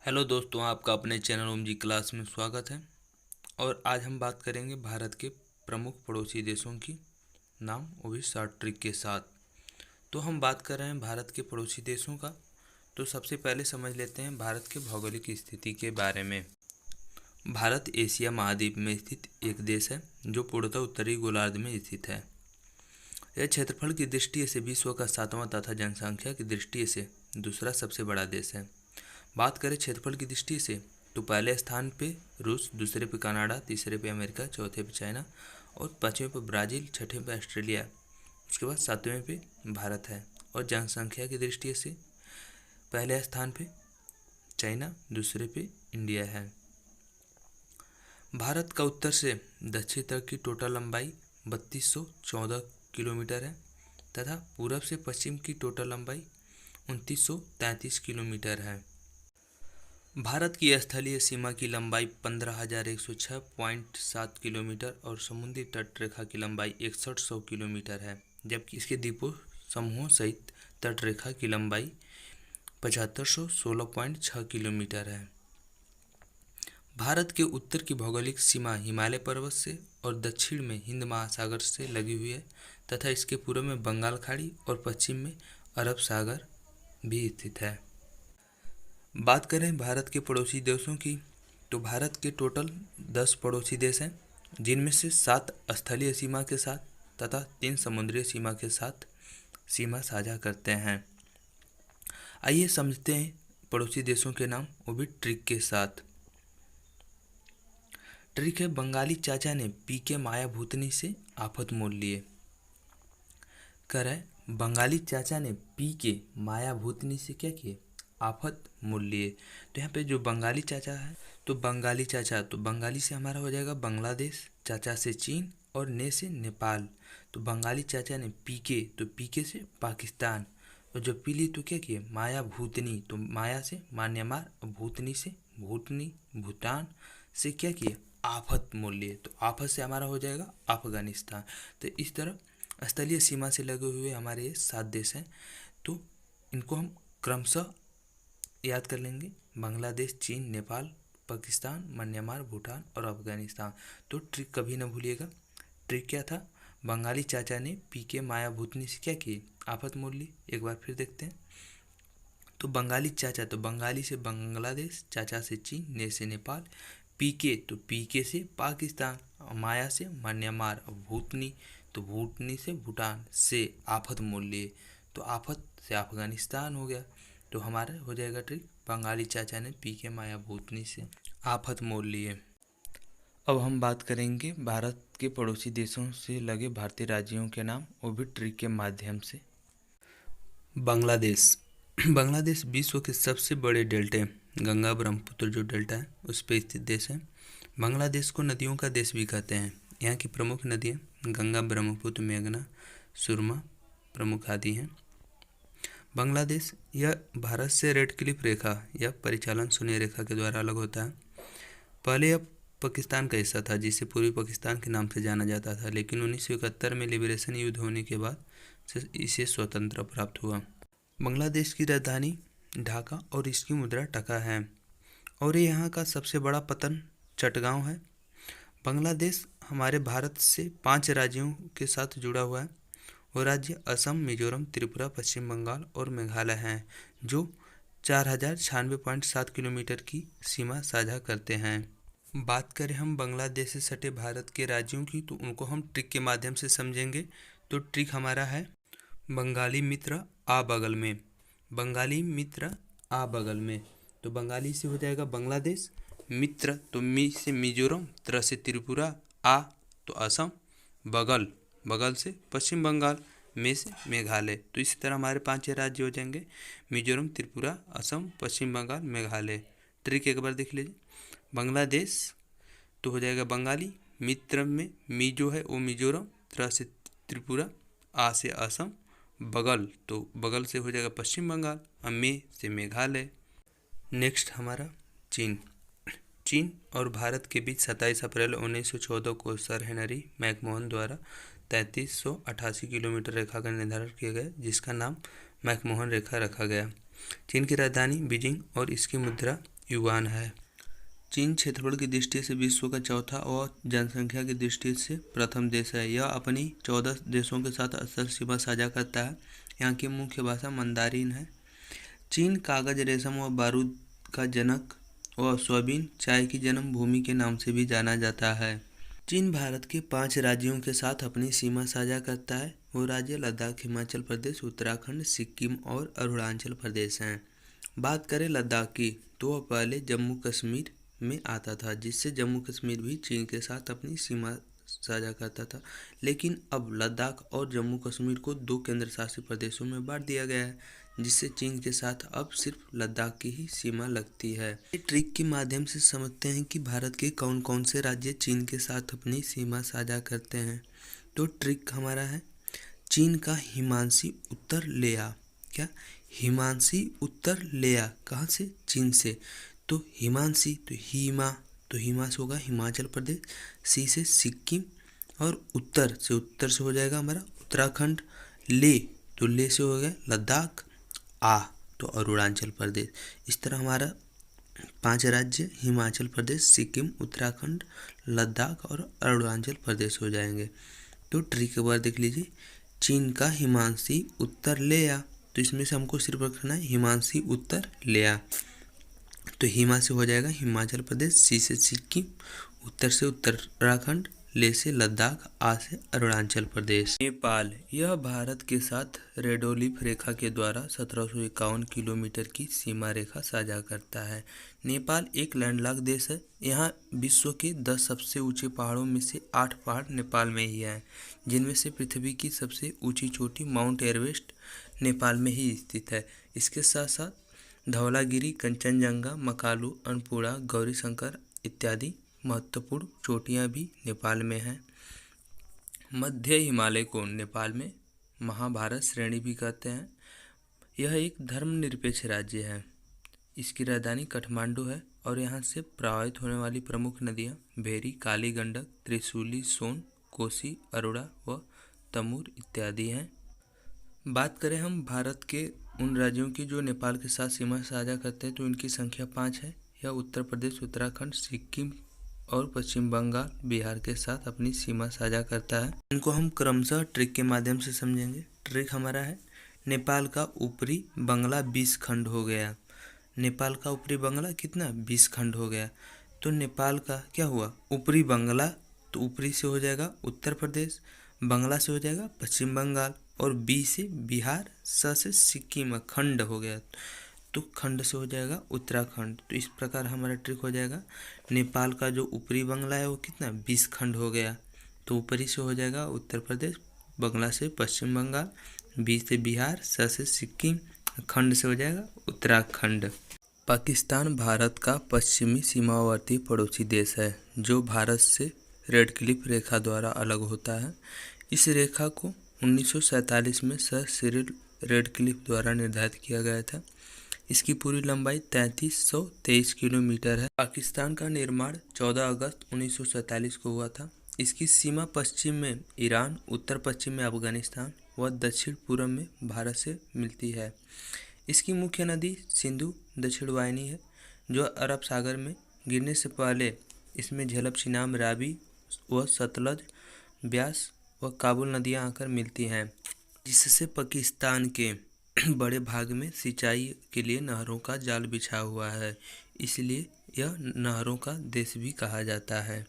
Hello दोस्तों, आपका अपने चैनल ओम जी क्लास में स्वागत है। और आज हम बात करेंगे भारत के प्रमुख पड़ोसी देशों की नाम, वो भी शॉर्ट ट्रिक के साथ। तो हम बात कर रहे हैं भारत के पड़ोसी देशों का। तो सबसे पहले समझ लेते हैं भारत के भौगोलिक स्थिति के बारे में। भारत एशिया महाद्वीप में स्थित एक देश है जो पूर्णतः उत्तरी गोलार्ध में स्थित है। यह क्षेत्रफल की दृष्टि से विश्व का 7वां तथा जनसंख्या की दृष्टि से दूसरा सबसे बड़ा देश है। बात करें क्षेत्रफल की दृष्टि से तो पहले स्थान पे रूस, दूसरे पे कनाडा, तीसरे पे अमेरिका, चौथे पे चाइना और पाँचवें पे ब्राज़ील, छठे पे ऑस्ट्रेलिया, उसके बाद सातवें पे भारत है। और जनसंख्या की दृष्टि से पहले स्थान पे चाइना, दूसरे पे इंडिया है। भारत का उत्तर से दक्षिण तक की टोटल लंबाई 3214 किलोमीटर है तथा पूरब से पश्चिम की टोटल लंबाई 2933 किलोमीटर है। भारत की स्थलीय सीमा की लंबाई 15,106.7 किलोमीटर और समुद्री तट रेखा की लंबाई 6100 किलोमीटर है, जबकि इसके द्वीपों समूहों सहित तट रेखा की लंबाई 7516.6 किलोमीटर है। भारत के उत्तर की भौगोलिक सीमा हिमालय पर्वत से और दक्षिण में हिंद महासागर से लगी हुई है तथा इसके पूर्व में बंगाल खाड़ी और पश्चिम में अरब सागर भी स्थित है। बात करें भारत के पड़ोसी देशों की तो भारत के टोटल 10 पड़ोसी देश हैं, जिनमें से 7 स्थलीय सीमा के साथ तथा 3 समुद्री सीमा के साथ सीमा साझा करते हैं। आइए समझते हैं पड़ोसी देशों के नाम, वो भी ट्रिक के साथ। ट्रिक है, बंगाली चाचा ने पी के माया भूतनी से आफत मोल लिए। कर है, बंगाली चाचा ने पी के माया भूतनी से क्या किए? आफत मोल लिए। तो यहाँ पे जो बंगाली चाचा है, तो बंगाली चाचा, तो बंगाली से हमारा हो जाएगा बांग्लादेश, चाचा से चीन और ने से नेपाल। तो बंगाली चाचा ने पीके, तो पीके से पाकिस्तान। और जो पी ली तो क्या किए? माया भूतनी, तो माया से म्यांमार, भूतनी से भूटनी भूटान से क्या किए? आफत मोल लिए। तो आफत से हमारा हो जाएगा अफगानिस्तान। तो इस तरह स्थलीय सीमा से लगे हुए हमारे ये 7 देश हैं। तो इनको हम क्रमशः याद कर लेंगे: बांग्लादेश, चीन, नेपाल, पाकिस्तान, म्यांमार, भूटान और अफगानिस्तान। तो ट्रिक कभी ना भूलिएगा। ट्रिक क्या था? बंगाली चाचा ने पी के माया भूतनी से क्या की? आफत मोल ली। एक बार फिर देखते हैं। तो बंगाली चाचा, तो बंगाली से बांग्लादेश, चाचा से चीन, ने से नेपाल, पीके, तो पीके से पाकिस्तान, माया से म्यांमार, भूतनी, तो भूटनी से भूटान से आफत मोल लिए। तो आफत से अफगानिस्तान हो गया। तो हमारा हो जाएगा ट्रिक, बंगाली चाचा ने पी के माया भूतनी से आफत मोल लिए। अब हम बात करेंगे भारत के पड़ोसी देशों से लगे भारतीय राज्यों के नाम, वो भी ट्रिक के माध्यम से। बांग्लादेश। बांग्लादेश विश्व के सबसे बड़े डेल्टे गंगा ब्रह्मपुत्र जो डेल्टा है उस पर स्थित देश है। बांग्लादेश को नदियों का देश भी कहते हैं। यहाँ की प्रमुख नदियाँ गंगा, ब्रह्मपुत्र, मेघना, सुरमा प्रमुख आदि हैं। बांग्लादेश यह भारत से रेड क्लिफ रेखा या परिचालन शून्य रेखा के द्वारा अलग होता है। पहले यह पाकिस्तान का हिस्सा था, जिसे पूर्वी पाकिस्तान के नाम से जाना जाता था, लेकिन 1971 में लिबरेशन युद्ध होने के बाद से इसे स्वतंत्रता प्राप्त हुआ। बांग्लादेश की राजधानी ढाका और इसकी मुद्रा टका है और ये यहाँ का सबसे बड़ा पतन चटगांव है। बांग्लादेश हमारे भारत से 5 राज्यों के साथ जुड़ा हुआ है। वो राज्य असम, मिजोरम, त्रिपुरा, पश्चिम बंगाल और मेघालय हैं, जो 4096.7 किलोमीटर की सीमा साझा करते हैं। बात करें हम बांग्लादेश से सटे भारत के राज्यों की, तो उनको हम ट्रिक के माध्यम से समझेंगे। तो ट्रिक हमारा है, बंगाली मित्र आ बगल में। बंगाली मित्र आ बगल में, तो बंगाली से हो जाएगा बांग्लादेश, मित्र तो मी से मिजोरम, त्र से त्रिपुरा, आ तो असम, बगल बगल से पश्चिम बंगाल, में से मेघालय। तो इसी तरह हमारे 5 राज्य हो जाएंगे: मिजोरम, त्रिपुरा, असम, पश्चिम बंगाल, मेघालय। ट्रिक एक बार देख लीजिए। बांग्लादेश तो हो जाएगा बंगाली, मित्र में मी जो है वो मिजोरम, त्र से त्रिपुरा, आ से असम, बगल तो बगल से हो जाएगा पश्चिम बंगाल, और में से मेघालय। नेक्स्ट हमारा चीन। चीन और भारत के बीच 27 अप्रैल 1914 को सर हेनरी मैकमोहन द्वारा 3388 किलोमीटर रेखा का निर्धारण किया गया, जिसका नाम मैकमोहन रेखा रखा गया। चीन की राजधानी बीजिंग और इसकी मुद्रा युआन है। चीन क्षेत्रफल की दृष्टि से विश्व का चौथा और जनसंख्या की दृष्टि से प्रथम देश है। यह अपनी 14 देशों के साथ असल सीमा साझा करता है। यहाँ की मुख्य भाषा मंदारिन है। चीन कागज, रेशम और बारूद का जनक और सोयाबीन चाय की जन्मभूमि के नाम से भी जाना जाता है। चीन भारत के 5 राज्यों के साथ अपनी सीमा साझा करता है। वो राज्य लद्दाख, हिमाचल प्रदेश, उत्तराखंड, सिक्किम और अरुणाचल प्रदेश हैं। बात करें लद्दाख की, तो वह पहले जम्मू कश्मीर में आता था, जिससे जम्मू कश्मीर भी चीन के साथ अपनी सीमा साझा करता था। लेकिन अब लद्दाख और जम्मू कश्मीर को 2 केंद्र शासित प्रदेशों में बांट दिया गया है, जिससे चीन के साथ अब सिर्फ लद्दाख की ही सीमा लगती है। इस ट्रिक के माध्यम से समझते हैं कि भारत के कौन कौन से राज्य चीन के साथ अपनी सीमा साझा करते हैं। तो ट्रिक हमारा है, चीन का हिमांशी उत्तर लेया। क्या? हिमांशी उत्तर लेया। कहाँ से? चीन से। तो हिमांशी, तो हिमा से होगा हिमाचल प्रदेश, सी से सिक्किम, और उत्तर से हो जाएगा हमारा उत्तराखंड। ले, तो ले से हो गया लद्दाख। तो अरुणाचल प्रदेश। इस तरह हमारा 5 राज्य हिमाचल प्रदेश, सिक्किम, उत्तराखंड, लद्दाख और अरुणाचल प्रदेश हो जाएंगे। तो ट्रिक एक बार देख लीजिए, चीन का हिमांशी उत्तर लेया। तो इसमें से हमको सिर्फ रखना है हिमांशी उत्तर लेया। तो हिमा से हो जाएगा हिमाचल प्रदेश, सी से सिक्किम, उत्तर से उत्तराखंड, ले से लद्दाख, आ से अरुणाचल प्रदेश। नेपाल, यह भारत के साथ रेडोलिफ रेखा के द्वारा 1751 किलोमीटर की सीमा रेखा साझा करता है। नेपाल एक लैंडलॉक देश है। यहाँ विश्व के 10 सबसे ऊंचे पहाड़ों में से 8 पहाड़ नेपाल में ही हैं, जिनमें से पृथ्वी की सबसे ऊंची चोटी माउंट एवरेस्ट नेपाल में ही स्थित है। इसके साथ साथ धौलागिरी, कंचनजंगा, मकालू, अन्नपूर्णा, गौरीशंकर इत्यादि महत्वपूर्ण चोटियाँ भी नेपाल में हैं। मध्य हिमालय को नेपाल में महाभारत श्रेणी भी कहते हैं। यह एक धर्मनिरपेक्ष राज्य है। इसकी राजधानी काठमांडू है और यहाँ से प्रवाहित होने वाली प्रमुख नदियाँ भेरी, काली गंडक, त्रिशूली, सोन, कोसी, अरोड़ा व तमूर इत्यादि हैं। बात करें हम भारत के उन राज्यों की जो नेपाल के साथ सीमा साझा करते हैं, तो इनकी संख्या 5 है। यह उत्तर प्रदेश, उत्तराखंड, सिक्किम और पश्चिम बंगाल, बिहार के साथ अपनी सीमा साझा करता है। इनको हम क्रमशः ट्रिक के माध्यम से समझेंगे। ट्रिक हमारा है, नेपाल का ऊपरी बंगला 20 खंड हो गया। नेपाल का ऊपरी बंगला कितना? 20 खंड हो गया। तो नेपाल का क्या हुआ? ऊपरी बंगला, तो ऊपरी से हो जाएगा उत्तर प्रदेश, बंगला से हो जाएगा पश्चिम बंगाल, और बी से बिहार, स से सिक्किम, खंड हो गया तो खंड से हो जाएगा उत्तराखंड। तो इस प्रकार हमारा ट्रिक हो जाएगा, नेपाल का जो ऊपरी बंगला है वो कितना? 20 खंड हो गया। तो ऊपरी से हो जाएगा उत्तर प्रदेश, बंगला से पश्चिम बंगाल, बी से बिहार, स से सिक्किम, खंड से हो जाएगा उत्तराखंड। पाकिस्तान भारत का पश्चिमी सीमावर्ती पड़ोसी देश है, जो भारत से रेड क्लिफ रेखा द्वारा अलग होता है। इस रेखा को 1947 में सर सिरिल रेडक्लिफ द्वारा निर्धारित किया गया था। इसकी पूरी लंबाई 3323 किलोमीटर है। पाकिस्तान का निर्माण 14 अगस्त 1947 को हुआ था। इसकी सीमा पश्चिम में ईरान, उत्तर पश्चिम में अफगानिस्तान व दक्षिण पूर्व में भारत से मिलती है। इसकी मुख्य नदी सिंधु दक्षिण वाहिनी है, जो अरब सागर में गिरने से पहले इसमें झेलम, चिनाब, रावी व सतलज, ब्यास व काबुल नदियां आकर मिलती हैं, जिससे पाकिस्तान के बड़े भाग में सिंचाई के लिए नहरों का जाल बिछा हुआ है। इसलिए यह नहरों का देश भी कहा जाता है।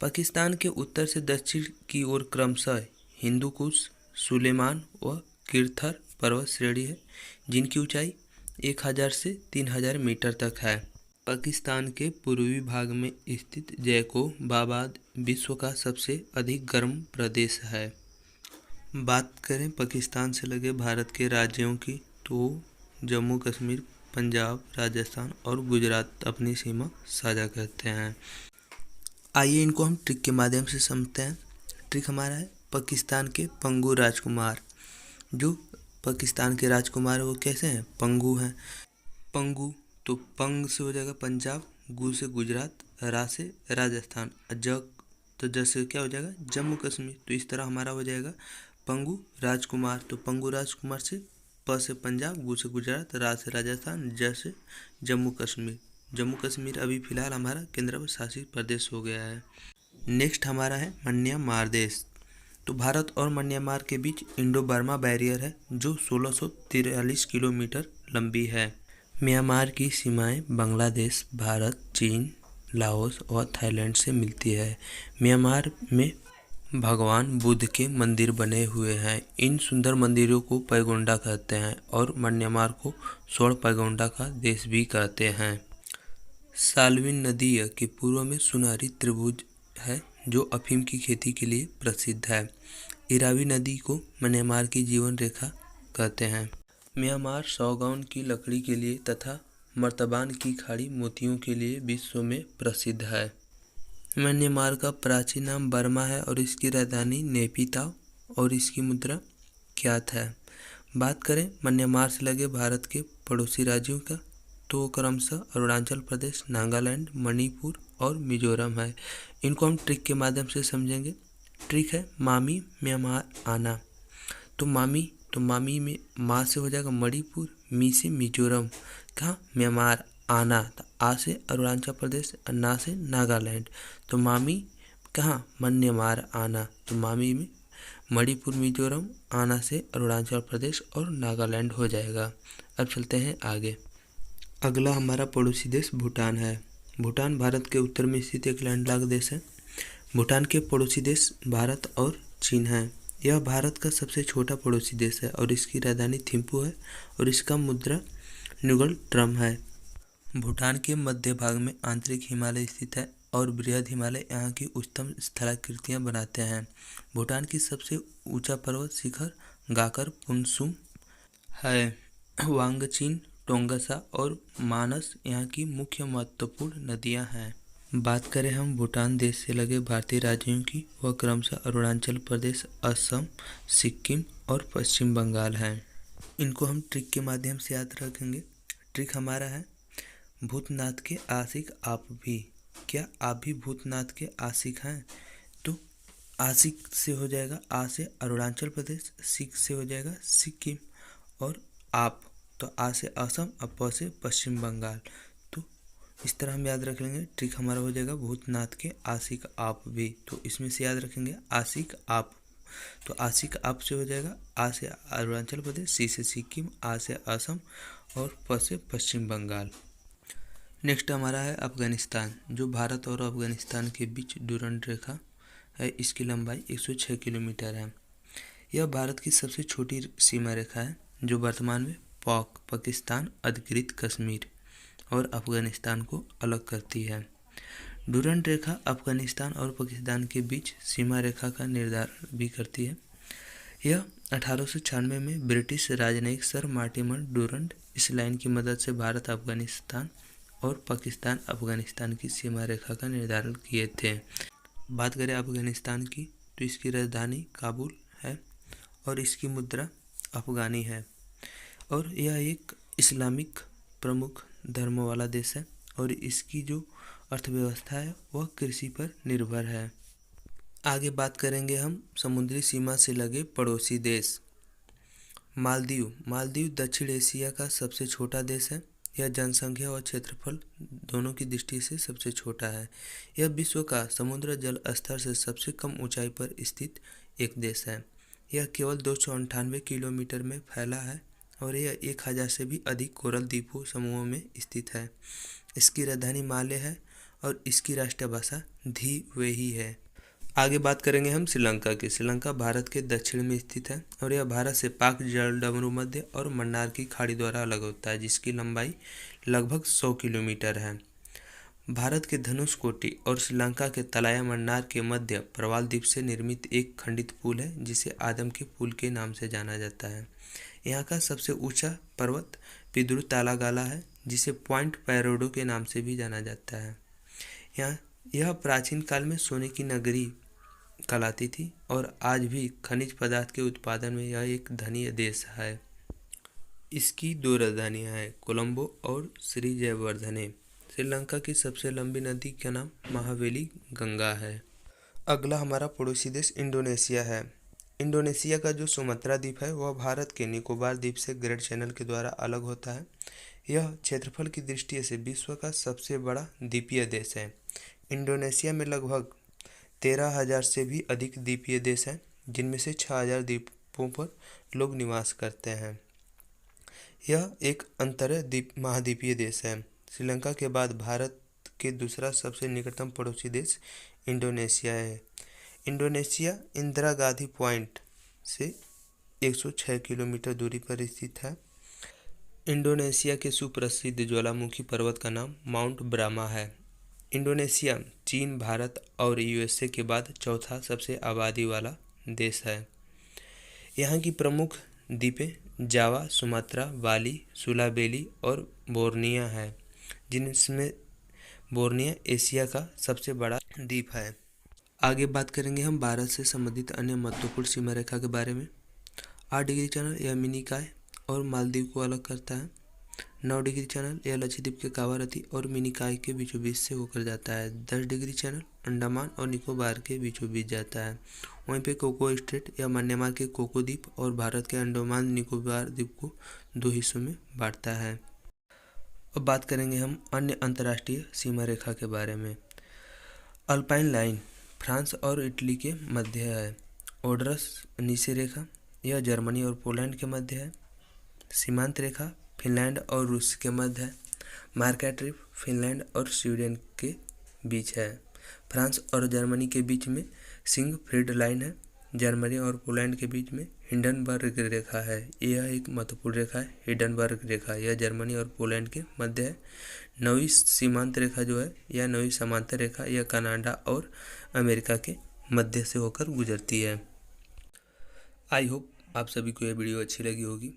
पाकिस्तान के उत्तर से दक्षिण की ओर क्रमशः हिंदू कुश, सुलेमान व किरथर पर्वत श्रेणी है, जिनकी ऊंचाई 1000 से 3000 मीटर तक है। पाकिस्तान के पूर्वी भाग में स्थित जैकोबाबाद विश्व का सबसे अधिक गर्म प्रदेश है। बात करें पाकिस्तान से लगे भारत के राज्यों की, तो जम्मू कश्मीर, पंजाब, राजस्थान और गुजरात अपनी सीमा साझा करते हैं। आइए इनको हम ट्रिक के माध्यम से समझते हैं। ट्रिक हमारा है, पाकिस्तान के पंगू राजकुमार। जो पाकिस्तान के राजकुमार वो कैसे हैं? पंगू हैं। पंगू, तो पंग से हो जाएगा पंजाब, गु से गुजरात, रा से राजस्थान, जग तो जैसे क्या हो जाएगा? जम्मू कश्मीर। तो इस तरह हमारा हो जाएगा पंगू राजकुमार। तो पंगू राजकुमार से प से पंजाब, गु से गुजरात, रा से राजस्थान, ज से जम्मू कश्मीर। जम्मू कश्मीर अभी फिलहाल हमारा केंद्र शासित प्रदेश हो गया है। नेक्स्ट हमारा है म्यांमार देश। तो भारत और म्यांमार के बीच इंडो बर्मा बैरियर है जो 1643 किलोमीटर लंबी है। म्यांमार की सीमाएं बांग्लादेश, भारत, चीन, लाओस और थाईलैंड से मिलती है। म्यांमार में भगवान बुद्ध के मंदिर बने हुए हैं। इन सुंदर मंदिरों को पैगोंडा कहते हैं और म्यांमार को स्वर्ण पैगोंडा का देश भी कहते हैं। साल्विन नदी के पूर्व में सुनहरी त्रिभुज है जो अफीम की खेती के लिए प्रसिद्ध है। इरावी नदी को म्यांमार की जीवन रेखा कहते हैं। म्यांमार सागौन की लकड़ी के लिए तथा मर्तबान की खाड़ी मोतियों के लिए विश्व में प्रसिद्ध है। म्यांमार का प्राचीन नाम बर्मा है और इसकी राजधानी नेपिताव और इसकी मुद्रा क्यात है। बात करें म्यांमार से लगे भारत के पड़ोसी राज्यों का तो क्रमशः अरुणाचल प्रदेश, नागालैंड, मणिपुर और मिजोरम है। इनको हम ट्रिक के माध्यम से समझेंगे। ट्रिक है मामी म्यांमार आना। तो मामी में माँ से हो जाएगा मणिपुर, मी से मिजोरम, कहाँ म्यांमार आना, तो आ से अरुणाचल प्रदेश, ना से नागालैंड। तो मामी कहाँ म्यांमार आना, तो मामी में मणिपुर, मिजोरम, आना से अरुणाचल प्रदेश और नागालैंड हो जाएगा। अब चलते हैं आगे। अगला हमारा पड़ोसी देश भूटान है। भूटान भारत के उत्तर में स्थित एक लैंडलॉक्ड देश है। भूटान के पड़ोसी देश भारत और चीन है। यह भारत का सबसे छोटा पड़ोसी देश है और इसकी राजधानी थिम्पू है और इसका मुद्रा न्यूगल ड्रम है। भूटान के मध्य भाग में आंतरिक हिमालय स्थित है और बृहद हिमालय यहाँ की उच्चतम स्थलाकृतियाँ बनाते हैं। भूटान की सबसे ऊंचा पर्वत शिखर गाकर पुनसुम है। वांगचीन, टोंगसा और मानस यहाँ की मुख्य महत्वपूर्ण नदियाँ हैं। बात करें हम भूटान देश से लगे भारतीय राज्यों की, वह क्रमशः अरुणाचल प्रदेश, असम, सिक्किम और पश्चिम बंगाल हैं। इनको हम ट्रिक के माध्यम से याद रखेंगे। ट्रिक हमारा है भूतनाथ के आशिक आप भी। क्या आप भी भूतनाथ के आशिक हैं? तो आशिक से हो जाएगा आ से अरुणाचल प्रदेश, सिक से हो जाएगा सिक्किम और आप तो आ से असम, और प से पश्चिम बंगाल। तो इस तरह हम याद रख लेंगे। ट्रिक हमारा हो जाएगा भूतनाथ के आशिक आप भी। तो इसमें से याद रखेंगे आशिक आप। तो आशिक आप से हो जाएगा आ से अरुणाचल प्रदेश, सी से सिक्किम, आ से असम और प से पश्चिम बंगाल। नेक्स्ट हमारा है अफगानिस्तान, जो भारत और अफगानिस्तान के बीच डूरंड रेखा है। इसकी लंबाई 106 किलोमीटर है। यह भारत की सबसे छोटी सीमा रेखा है जो वर्तमान में पाकिस्तान, अधिकृत कश्मीर और अफगानिस्तान को अलग करती है। डूरंड रेखा अफगानिस्तान और पाकिस्तान के बीच सीमा रेखा का निर्धारण भी करती है। यह 1896 में ब्रिटिश राजनयिक सर मार्टिमर डूरंड इस लाइन की मदद से भारत, अफगानिस्तान और पाकिस्तान अफगानिस्तान की सीमा रेखा का निर्धारण किए थे। बात करें अफगानिस्तान की तो इसकी राजधानी काबुल है और इसकी मुद्रा अफगानी है और यह एक इस्लामिक प्रमुख धर्म वाला देश है और इसकी जो अर्थव्यवस्था है वह कृषि पर निर्भर है। आगे बात करेंगे हम समुद्री सीमा से लगे पड़ोसी देश। मालदीव। मालदीव दक्षिण एशिया का सबसे छोटा देश है। यह जनसंख्या और क्षेत्रफल दोनों की दृष्टि से सबसे छोटा है। यह विश्व का समुद्र जल स्तर से सबसे कम ऊंचाई पर स्थित एक देश है। यह केवल 298 किलोमीटर में फैला है और यह 1000 से भी अधिक कोरल द्वीपों समूहों में स्थित है। इसकी राजधानी माले है और इसकी राष्ट्रीय भाषा धिवेही है। आगे बात करेंगे हम श्रीलंका की। श्रीलंका भारत के दक्षिण में स्थित है और यह भारत से पाक जलडमरू मध्य और मन्नार की खाड़ी द्वारा अलग होता है, जिसकी लंबाई लगभग 100 किलोमीटर है। भारत के धनुषकोटी और श्रीलंका के तलाया मन्नार के मध्य प्रवाल द्वीप से निर्मित एक खंडित पुल है जिसे आदम के पुल के नाम से जाना जाता है। यहाँ का सबसे ऊंचा पर्वत पिद्रू तालागाला है जिसे पॉइंट पैरोडो के नाम से भी जाना जाता है। यह प्राचीन काल में सोने की नगरी कहलाती थी और आज भी खनिज पदार्थ के उत्पादन में यह एक धनी देश है। इसकी 2 राजधानियाँ हैं, कोलंबो और श्री जयवर्धने। श्रीलंका की सबसे लंबी नदी का नाम महावेली गंगा है। अगला हमारा पड़ोसी देश इंडोनेशिया है। इंडोनेशिया का जो सुमात्रा द्वीप है वह भारत के निकोबार द्वीप से ग्रेट चैनल के द्वारा अलग होता है। यह क्षेत्रफल की दृष्टि से विश्व का सबसे बड़ा द्वीपीय देश है। इंडोनेशिया में लगभग 13,000 से भी अधिक द्वीपीय देश हैं, जिनमें से 6,000 द्वीपों पर लोग निवास करते हैं। यह एक अंतर्द्वीप महाद्वीपीय देश है। श्रीलंका के बाद भारत के दूसरा सबसे निकटतम पड़ोसी देश इंडोनेशिया है। इंडोनेशिया इंदिरा गांधी पॉइंट से 106 किलोमीटर दूरी पर स्थित है। इंडोनेशिया के सुप्रसिद्ध ज्वालामुखी पर्वत का नाम माउंट ब्रामा है। इंडोनेशिया चीन, भारत और यूएसए के बाद चौथा सबसे आबादी वाला देश है। यहाँ की प्रमुख द्वीपें जावा, सुमात्रा, बाली, सुलावेली और बोर्निया है, जिनमें बोर्निया एशिया का सबसे बड़ा द्वीप है। आगे बात करेंगे हम भारत से संबंधित अन्य महत्वपूर्ण सीमा रेखा के बारे में। 8 डिग्री चैनल यह मिनिकॉय और मालदीव को अलग करता है। 9 डिग्री चैनल यह लक्षद्वीप के कावारती और मिनिकॉय के बीचों बीच से होकर जाता है। 10 डिग्री चैनल अंडमान और निकोबार के बीचों बीच जाता है। वहीं पे कोको स्ट्रेट या म्यांमार के कोको द्वीप और भारत के अंडमान निकोबार द्वीप को 2 हिस्सों में बांटता है। अब बात करेंगे हम अन्य अंतर्राष्ट्रीय सीमा रेखा के बारे में। अल्पाइन लाइन फ्रांस और इटली के मध्य है। ओडरस नीचे रेखा यह जर्मनी और पोलैंड के मध्य है। सीमांत रेखा फिनलैंड और रूस के मध्य है। मार्केट रिफ फिनलैंड और स्वीडन के बीच है। फ्रांस और जर्मनी के बीच में सिगफ्रीड लाइन है। जर्मनी और पोलैंड के बीच में हिंडनबर्ग रेखा है। यह एक महत्वपूर्ण रेखा है। हिंडनबर्ग रेखा यह जर्मनी और पोलैंड के मध्य है। 9वीं सीमांत रेखा जो है यह 9वीं समांतर रेखा यह कनाडा और अमेरिका के मध्य से होकर गुजरती है। आई होप आप सभी को यह वीडियो अच्छी लगी होगी।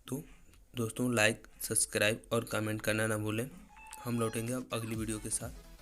तो दोस्तों लाइक, सब्सक्राइब और कमेंट करना ना भूलें। हम लौटेंगे अब अगली वीडियो के साथ।